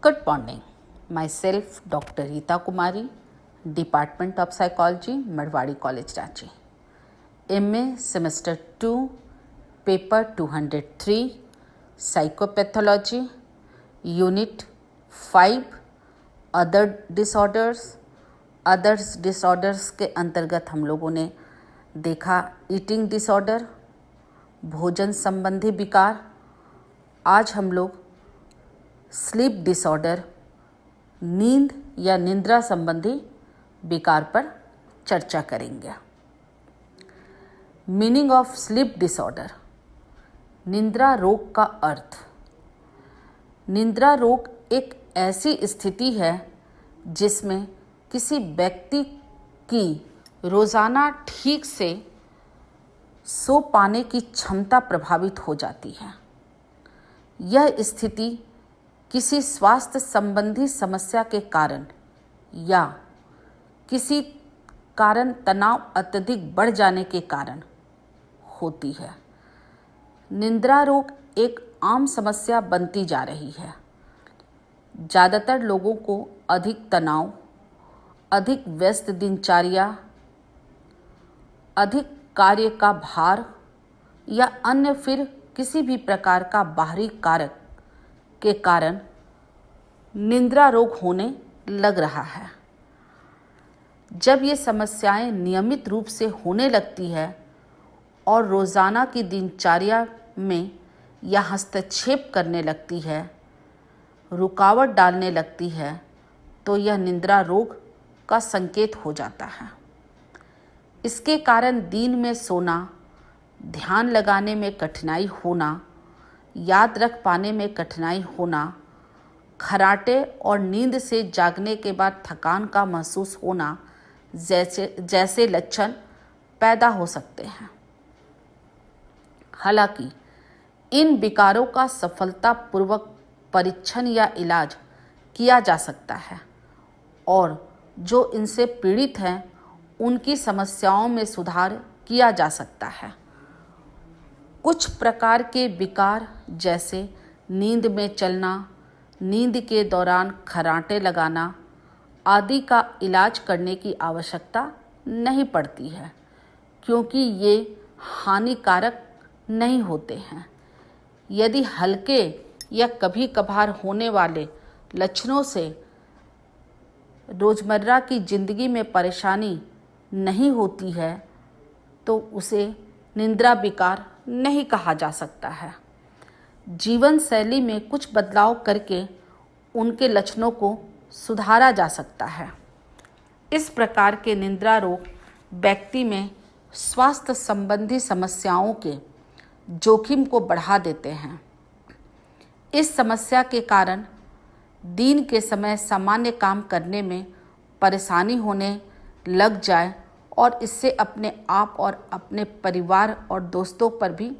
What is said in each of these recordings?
Good morning. Myself, Dr. Rita Kumari, Department of Psychology, Marwari College, Ranchi. MA Semester 2, Paper 203, Psychopathology, Unit 5, Other Disorders. Others disorders के अंतर्गत हम लोगों ने देखा eating disorder, भोजन संबंधी विकार। आज हम लोग स्लीप डिसऑर्डर, नींद या निद्रा संबंधी विकार पर चर्चा करेंगे। Meaning of sleep disorder. निद्रा रोग का अर्थ। निद्रा रोग एक ऐसी स्थिति है जिसमें किसी व्यक्ति की रोज़ाना ठीक से सो पाने की क्षमता प्रभावित हो जाती है। यह स्थिति किसी स्वास्थ्य संबंधी समस्या के कारण या किसी कारण तनाव अत्यधिक बढ़ जाने के कारण होती है। निद्रा रोग एक आम समस्या बनती जा रही है। ज़्यादातर लोगों को अधिक तनाव, अधिक व्यस्त दिनचर्या, अधिक कार्य का भार या अन्य फिर किसी भी प्रकार का बाहरी कारक के कारण निद्रा रोग होने लग रहा है। जब ये समस्याएं नियमित रूप से होने लगती है और रोज़ाना की दिनचर्या में या हस्तक्षेप करने लगती है, रुकावट डालने लगती है, तो यह निद्रा रोग का संकेत हो जाता है। इसके कारण दिन में सोना, ध्यान लगाने में कठिनाई होना, याद रख पाने में कठिनाई होना, खर्राटे और नींद से जागने के बाद थकान का महसूस होना जैसे लक्षण पैदा हो सकते हैं। हालांकि इन विकारों का सफलतापूर्वक परीक्षण या इलाज किया जा सकता है और जो इनसे पीड़ित हैं उनकी समस्याओं में सुधार किया जा सकता है। कुछ प्रकार के विकार जैसे नींद में चलना, नींद के दौरान खर्राटे लगाना आदि का इलाज करने की आवश्यकता नहीं पड़ती है, क्योंकि ये हानिकारक नहीं होते हैं। यदि हल्के या कभी कभार होने वाले लक्षणों से रोज़मर्रा की ज़िंदगी में परेशानी नहीं होती है तो उसे निद्रा विकार नहीं कहा जा सकता है। जीवन शैली में कुछ बदलाव करके उनके लक्षणों को सुधारा जा सकता है। इस प्रकार के निद्रा रोग व्यक्ति में स्वास्थ्य संबंधी समस्याओं के जोखिम को बढ़ा देते हैं। इस समस्या के कारण दिन के समय सामान्य काम करने में परेशानी होने लग जाए और इससे अपने आप और अपने परिवार और दोस्तों पर भी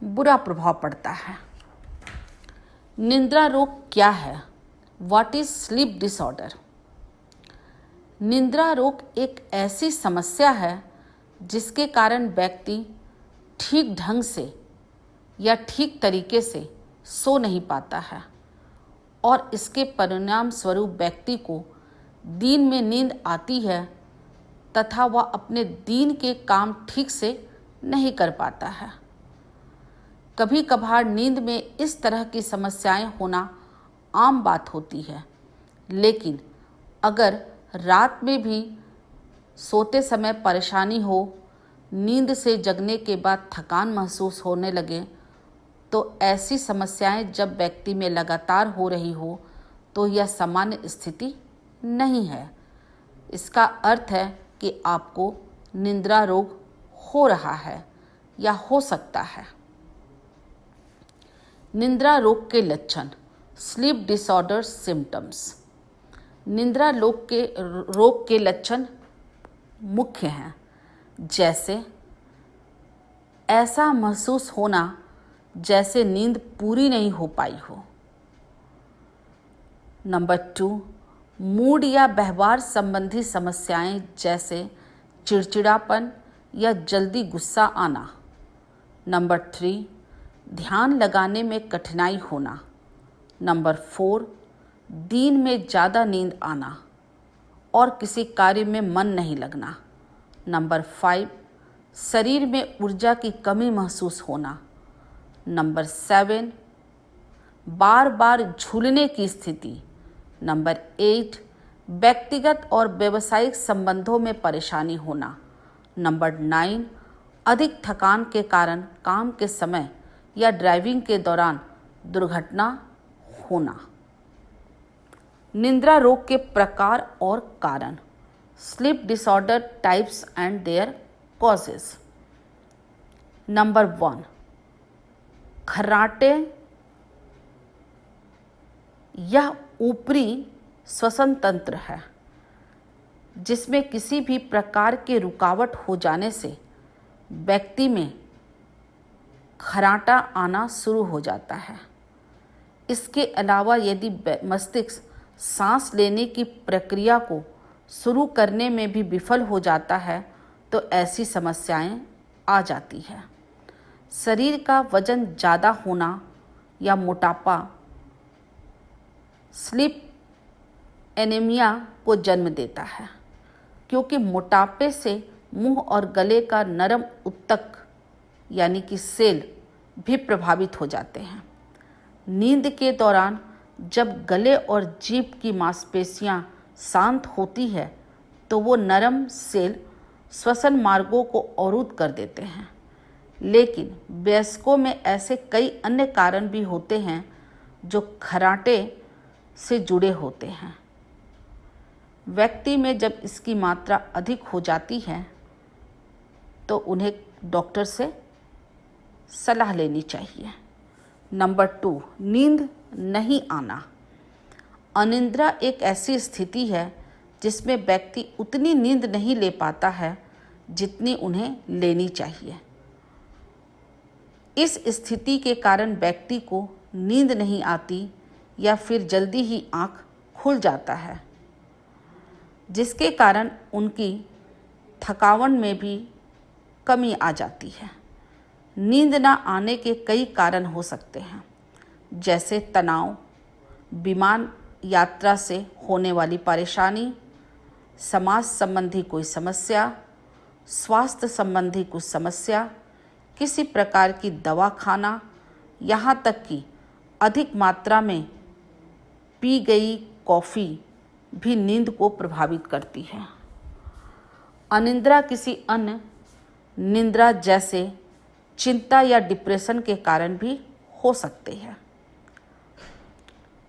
बुरा प्रभाव पड़ता है। निद्रा रोग क्या है? What is sleep disorder? निद्रा रोग एक ऐसी समस्या है जिसके कारण व्यक्ति ठीक ढंग से या ठीक तरीके से सो नहीं पाता है और इसके परिणाम स्वरूप व्यक्ति को दिन में नींद आती है तथा वह अपने दिन के काम ठीक से नहीं कर पाता है। कभी कभार नींद में इस तरह की समस्याएं होना आम बात होती है, लेकिन अगर रात में भी सोते समय परेशानी हो, नींद से जगने के बाद थकान महसूस होने लगे, तो ऐसी समस्याएं जब व्यक्ति में लगातार हो रही हो तो यह सामान्य स्थिति नहीं है। इसका अर्थ है कि आपको निद्रा रोग हो रहा है या हो सकता है। निद्रा रोग के लक्षण। Sleep disorder symptoms. निद्रा रोग के लक्षण मुख्य हैं, जैसे ऐसा महसूस होना जैसे नींद पूरी नहीं हो पाई हो। नंबर 2, मूड या व्यवहार संबंधी समस्याएं जैसे चिड़चिड़ापन या जल्दी गुस्सा आना। नंबर 3, ध्यान लगाने में कठिनाई होना। नंबर 4, दिन में ज़्यादा नींद आना और किसी कार्य में मन नहीं लगना। नंबर 5, शरीर में ऊर्जा की कमी महसूस होना। नंबर 7, बार बार झूलने की स्थिति। नंबर 8, व्यक्तिगत और व्यावसायिक संबंधों में परेशानी होना। नंबर 9, अधिक थकान के कारण काम के समय या ड्राइविंग के दौरान दुर्घटना होना। निद्रा रोग के प्रकार और कारण। Sleep disorder types and their causes. Number 1, खर्राटे। यह ऊपरी श्वसन तंत्र है जिसमें किसी भी प्रकार के रुकावट हो जाने से व्यक्ति में खर्राटा आना शुरू हो जाता है। इसके अलावा यदि मस्तिष्क सांस लेने की प्रक्रिया को शुरू करने में भी विफल हो जाता है तो ऐसी समस्याएं आ जाती है। शरीर का वजन ज़्यादा होना या मोटापा स्लीप एनीमिया को जन्म देता है, क्योंकि मोटापे से मुंह और गले का नरम ऊतक यानी कि सेल भी प्रभावित हो जाते हैं। नींद के दौरान जब गले और जीभ की मांसपेशियां शांत होती है तो वो नरम सेल श्वसन मार्गों को अवरुद्ध कर देते हैं। लेकिन वयस्कों में ऐसे कई अन्य कारण भी होते हैं जो खर्राटे से जुड़े होते हैं। व्यक्ति में जब इसकी मात्रा अधिक हो जाती है तो उन्हें डॉक्टर से सलाह लेनी चाहिए। नंबर 2, नींद नहीं आना। अनिद्रा एक ऐसी स्थिति है जिसमें व्यक्ति उतनी नींद नहीं ले पाता है जितनी उन्हें लेनी चाहिए। इस स्थिति के कारण व्यक्ति को नींद नहीं आती या फिर जल्दी ही आँख खुल जाता है, जिसके कारण उनकी थकावट में भी कमी आ जाती है। नींद न आने के कई कारण हो सकते हैं, जैसे तनाव, विमान यात्रा से होने वाली परेशानी, समाज संबंधी कोई समस्या, स्वास्थ्य संबंधी कुछ समस्या, किसी प्रकार की दवा खाना, यहाँ तक कि अधिक मात्रा में पी गई कॉफ़ी भी नींद को प्रभावित करती है। अनिद्रा किसी अन्य निद्रा जैसे चिंता या डिप्रेशन के कारण भी हो सकते हैं।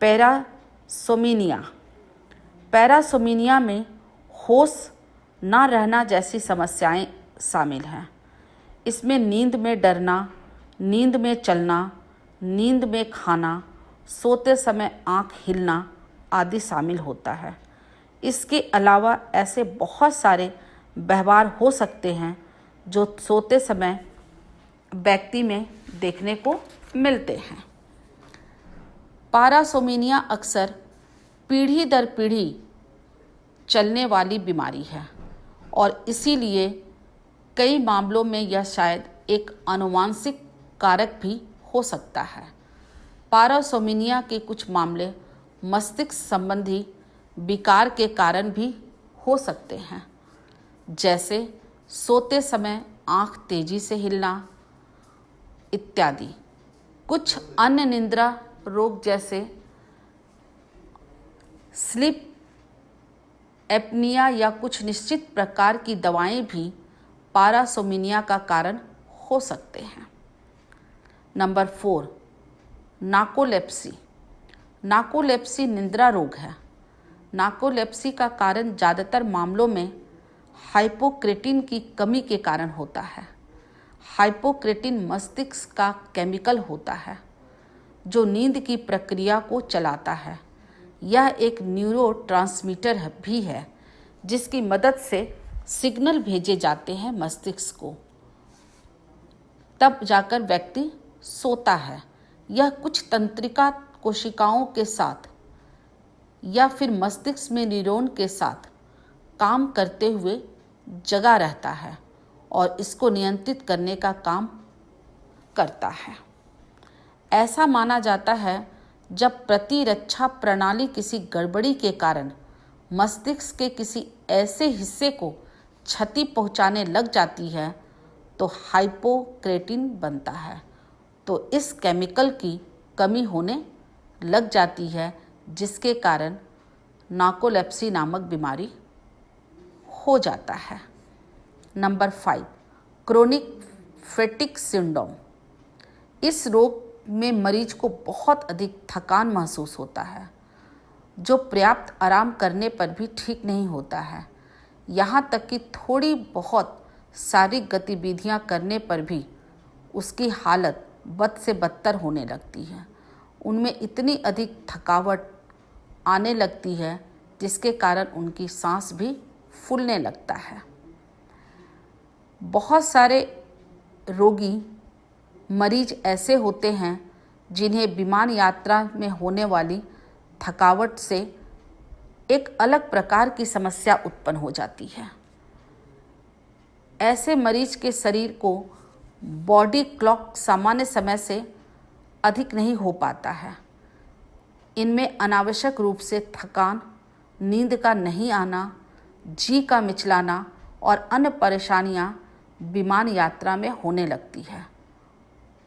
पैरासोमिनिया। पैरासोमिनिया में होश ना रहना जैसी समस्याएं शामिल हैं। इसमें नींद में डरना, नींद में चलना, नींद में खाना, सोते समय आँख हिलना आदि शामिल होता है। इसके अलावा ऐसे बहुत सारे व्यवहार हो सकते हैं जो सोते समय व्यक्ति में देखने को मिलते हैं। पैरासोमिनिया अक्सर पीढ़ी दर पीढ़ी चलने वाली बीमारी है और इसीलिए कई मामलों में यह शायद एक आनुवंशिक कारक भी हो सकता है। पैरासोमिनिया के कुछ मामले मस्तिष्क संबंधी विकार के कारण भी हो सकते हैं, जैसे सोते समय आँख तेजी से हिलना इत्यादि। कुछ अन्य निद्रा रोग जैसे स्लीप एपनिया या कुछ निश्चित प्रकार की दवाएं भी पैरासोमिनिया का कारण हो सकते हैं। Number 4, narcolepsy. नार्कोलेप्सी निद्रा रोग है। नार्कोलेप्सी का कारण ज़्यादातर मामलों में हाइपोक्रेटिन की कमी के कारण होता है। हाइपोक्रेटिन मस्तिष्क का केमिकल होता है जो नींद की प्रक्रिया को चलाता है। यह एक न्यूरोट्रांसमीटर भी है जिसकी मदद से सिग्नल भेजे जाते हैं मस्तिष्क को, तब जाकर व्यक्ति सोता है। यह कुछ तंत्रिका कोशिकाओं के साथ या फिर मस्तिष्क में न्यूरॉन के साथ काम करते हुए जगा रहता है और इसको नियंत्रित करने का काम करता है। ऐसा माना जाता है जब प्रतिरक्षा प्रणाली किसी गड़बड़ी के कारण मस्तिष्क के किसी ऐसे हिस्से को क्षति पहुंचाने लग जाती है तो हाइपोक्रेटिन बनता है। तो इस केमिकल की कमी होने लग जाती है, जिसके कारण नार्कोलेप्सी नामक बीमारी हो जाता है। Number 5, chronic fatigue syndrome. इस रोग में मरीज को बहुत अधिक थकान महसूस होता है, जो पर्याप्त आराम करने पर भी ठीक नहीं होता है। यहाँ तक कि थोड़ी बहुत शारीरिक गतिविधियाँ करने पर भी उसकी हालत बद से बदतर होने लगती है। उनमें इतनी अधिक थकावट आने लगती है जिसके कारण उनकी सांस भी फूलने लगता है। बहुत सारे रोगी मरीज ऐसे होते हैं जिन्हें विमान यात्रा में होने वाली थकावट से एक अलग प्रकार की समस्या उत्पन्न हो जाती है। ऐसे मरीज के शरीर को बॉडी क्लॉक सामान्य समय से अधिक नहीं हो पाता है। इनमें अनावश्यक रूप से थकान, नींद का नहीं आना, जी का मिचलाना और अन्य परेशानियां विमान यात्रा में होने लगती है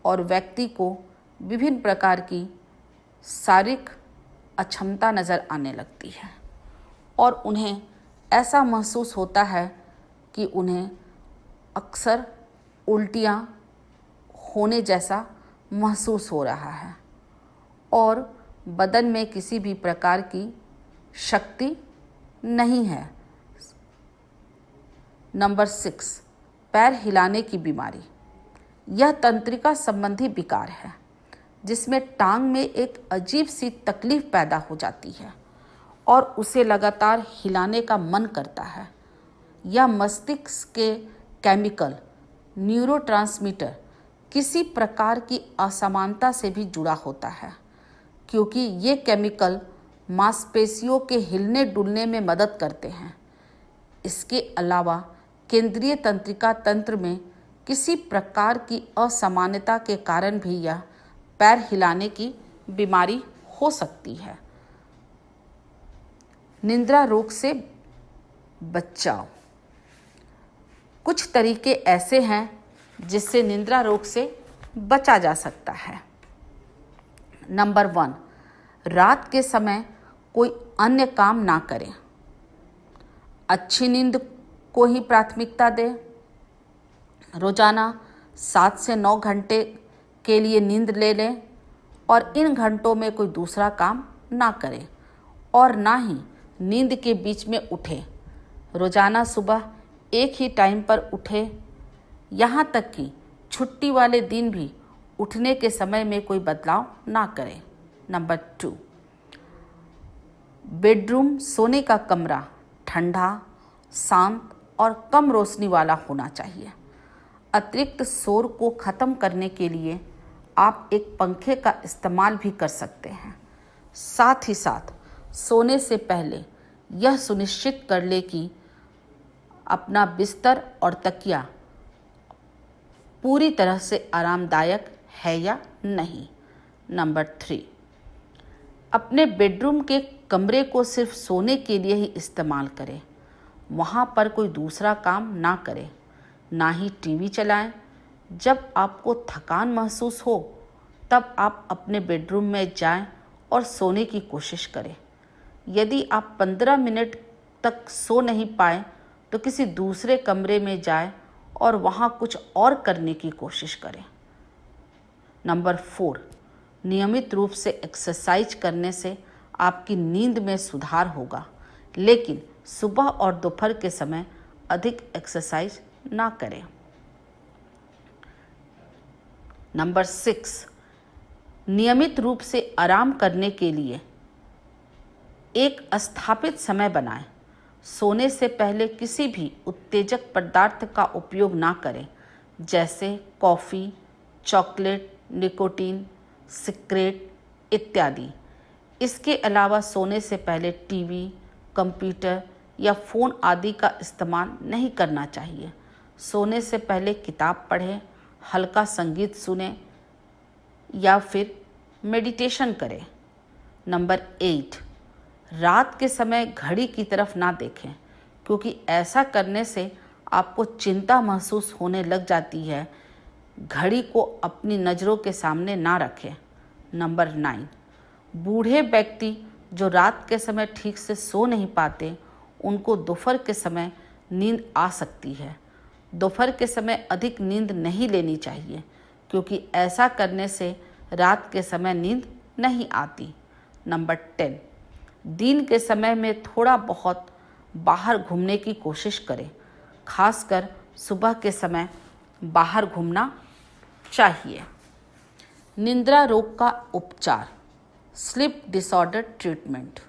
और व्यक्ति को विभिन्न प्रकार की शारीरिक अक्षमता नज़र आने लगती है और उन्हें ऐसा महसूस होता है कि उन्हें अक्सर उल्टियाँ होने जैसा महसूस हो रहा है और बदन में किसी भी प्रकार की शक्ति नहीं है। नंबर 6, पैर हिलाने की बीमारी। यह तंत्रिका संबंधी विकार है जिसमें टांग में एक अजीब सी तकलीफ पैदा हो जाती है और उसे लगातार हिलाने का मन करता है। यह मस्तिष्क के केमिकल न्यूरोट्रांसमीटर किसी प्रकार की असमानता से भी जुड़ा होता है, क्योंकि ये केमिकल मांसपेशियों के हिलने डुलने में मदद करते हैं। इसके अलावा केंद्रीय तंत्रिका तंत्र में किसी प्रकार की असामान्यता के कारण भी यह पैर हिलाने की बीमारी हो सकती है। निद्रा रोग से बचाव। कुछ तरीके ऐसे हैं जिससे निद्रा रोग से बचा जा सकता है। नंबर 1, रात के समय कोई अन्य काम ना करें। अच्छी नींद को ही प्राथमिकता दें। रोजाना 7 से 9 घंटे के लिए नींद ले लें और इन घंटों में कोई दूसरा काम ना करें और ना ही नींद के बीच में उठें। रोजाना सुबह एक ही टाइम पर उठें। यहाँ तक कि छुट्टी वाले दिन भी उठने के समय में कोई बदलाव ना करें। नंबर 2, बेडरूम सोने का कमरा ठंडा, शांत और कम रोशनी वाला होना चाहिए। अतिरिक्त शोर को ख़त्म करने के लिए आप एक पंखे का इस्तेमाल भी कर सकते हैं। साथ ही साथ सोने से पहले यह सुनिश्चित कर ले कि अपना बिस्तर और तकिया पूरी तरह से आरामदायक है या नहीं। नंबर 3, अपने बेडरूम के कमरे को सिर्फ सोने के लिए ही इस्तेमाल करें। वहाँ पर कोई दूसरा काम ना करें, ना ही टीवी चलाएं। जब आपको थकान महसूस हो तब आप अपने बेडरूम में जाएं और सोने की कोशिश करें। यदि आप 15 मिनट तक सो नहीं पाए तो किसी दूसरे कमरे में जाएं और वहाँ कुछ और करने की कोशिश करें। नंबर 4, नियमित रूप से एक्सरसाइज करने से आपकी नींद में सुधार होगा, लेकिन सुबह और दोपहर के समय अधिक एक्सरसाइज ना करें। नंबर 6, नियमित रूप से आराम करने के लिए एक स्थापित समय बनाएं। सोने से पहले किसी भी उत्तेजक पदार्थ का उपयोग ना करें, जैसे कॉफ़ी, चॉकलेट, निकोटीन, सिगरेट इत्यादि। इसके अलावा सोने से पहले टीवी, कंप्यूटर या फ़ोन आदि का इस्तेमाल नहीं करना चाहिए। सोने से पहले किताब पढ़ें, हल्का संगीत सुनें या फिर मेडिटेशन करें। नंबर 8, रात के समय घड़ी की तरफ ना देखें, क्योंकि ऐसा करने से आपको चिंता महसूस होने लग जाती है। घड़ी को अपनी नज़रों के सामने ना रखें। नंबर 9, बूढ़े व्यक्ति जो रात के समय ठीक से सो नहीं पाते, उनको दोपहर के समय नींद आ सकती है। दोपहर के समय अधिक नींद नहीं लेनी चाहिए, क्योंकि ऐसा करने से रात के समय नींद नहीं आती। नंबर 10, दिन के समय में थोड़ा बहुत बाहर घूमने की कोशिश करें, खासकर सुबह के समय बाहर घूमना चाहिए। निद्रा रोग का उपचार, sleep disorder treatment.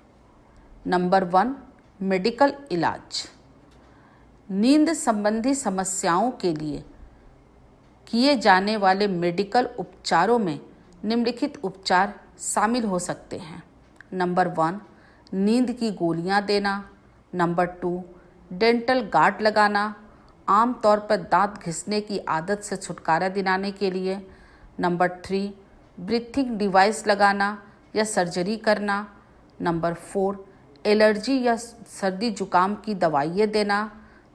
Number 1, medical इलाज। नींद संबंधी समस्याओं के लिए किए जाने वाले मेडिकल उपचारों में निम्नलिखित उपचार शामिल हो सकते हैं। नंबर 1, नींद की गोलियां देना। नंबर 2, डेंटल गार्ड लगाना, आमतौर पर दांत घिसने की आदत से छुटकारा दिलाने के लिए। नंबर 3, ब्रीथिंग डिवाइस लगाना या सर्जरी करना। नंबर 4, एलर्जी या सर्दी जुकाम की दवाइयाँ देना।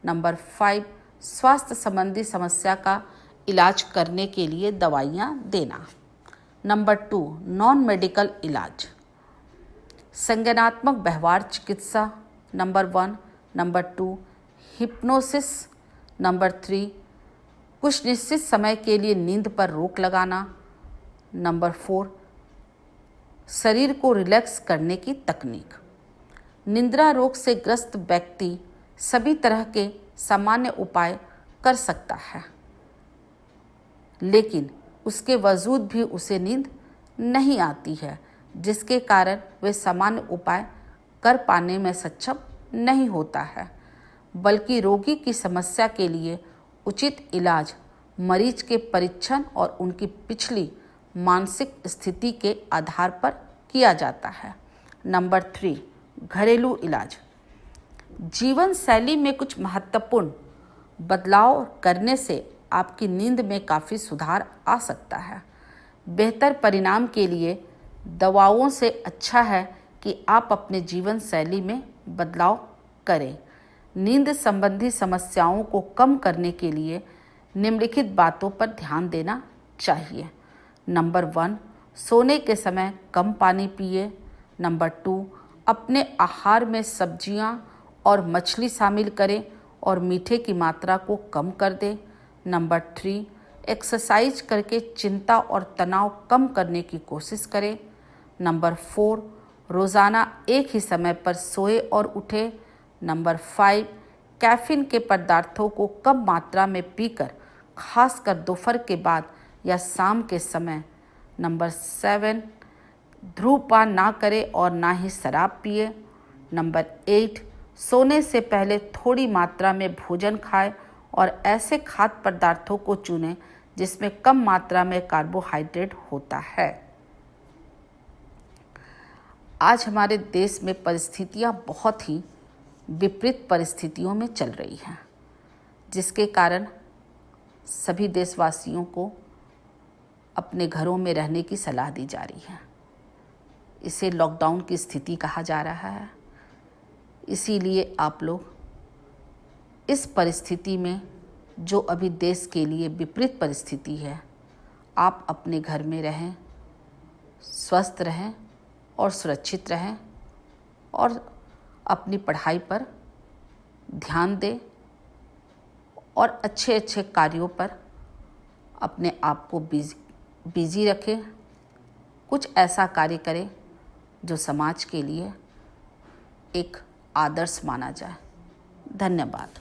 नंबर 5, स्वास्थ्य संबंधी समस्या का इलाज करने के लिए दवाइयाँ देना। नंबर 2, नॉन मेडिकल इलाज, संज्ञानात्मक व्यवहार चिकित्सा। नंबर 1। Number 2, hypnosis. नंबर 3, कुछ निश्चित समय के लिए नींद पर रोक लगाना। नंबर 4, शरीर को रिलैक्स करने की तकनीक। निद्रा रोग से ग्रस्त व्यक्ति सभी तरह के सामान्य उपाय कर सकता है, लेकिन उसके बावजूद भी उसे नींद नहीं आती है, जिसके कारण वे सामान्य उपाय कर पाने में सक्षम नहीं होता है, बल्कि रोगी की समस्या के लिए उचित इलाज मरीज के परीक्षण और उनकी पिछली मानसिक स्थिति के आधार पर किया जाता है। नंबर 3, घरेलू इलाज। जीवन शैली में कुछ महत्वपूर्ण बदलाव करने से आपकी नींद में काफ़ी सुधार आ सकता है। बेहतर परिणाम के लिए दवाओं से अच्छा है कि आप अपने जीवन शैली में बदलाव करें। नींद संबंधी समस्याओं को कम करने के लिए निम्नलिखित बातों पर ध्यान देना चाहिए। नंबर 1, सोने के समय कम पानी पिए। नंबर 2, अपने आहार में सब्जियां और मछली शामिल करें और मीठे की मात्रा को कम कर दें। नंबर 3, एक्सरसाइज करके चिंता और तनाव कम करने की कोशिश करें। नंबर 4, रोज़ाना एक ही समय पर सोए और उठे। नंबर 5, कैफीन के पदार्थों को कम मात्रा में पीकर, खासकर दोपहर के बाद या शाम के समय। नंबर 7, धूम्रपान ना करें और ना ही शराब पिए। नंबर 8, सोने से पहले थोड़ी मात्रा में भोजन खाएं और ऐसे खाद्य पदार्थों को चुनें जिसमें कम मात्रा में कार्बोहाइड्रेट होता है। आज हमारे देश में परिस्थितियां बहुत ही विपरीत परिस्थितियों में चल रही हैं, जिसके कारण सभी देशवासियों को अपने घरों में रहने की सलाह दी जा रही है। इसे लॉकडाउन की स्थिति कहा जा रहा है। इसीलिए आप लोग इस परिस्थिति में, जो अभी देश के लिए विपरीत परिस्थिति है, आप अपने घर में रहें, स्वस्थ रहें और सुरक्षित रहें और अपनी पढ़ाई पर ध्यान दें और अच्छे अच्छे कार्यों पर अपने आप को बिजी रखें। कुछ ऐसा कार्य करें जो समाज के लिए एक आदर्श माना जाए। धन्यवाद।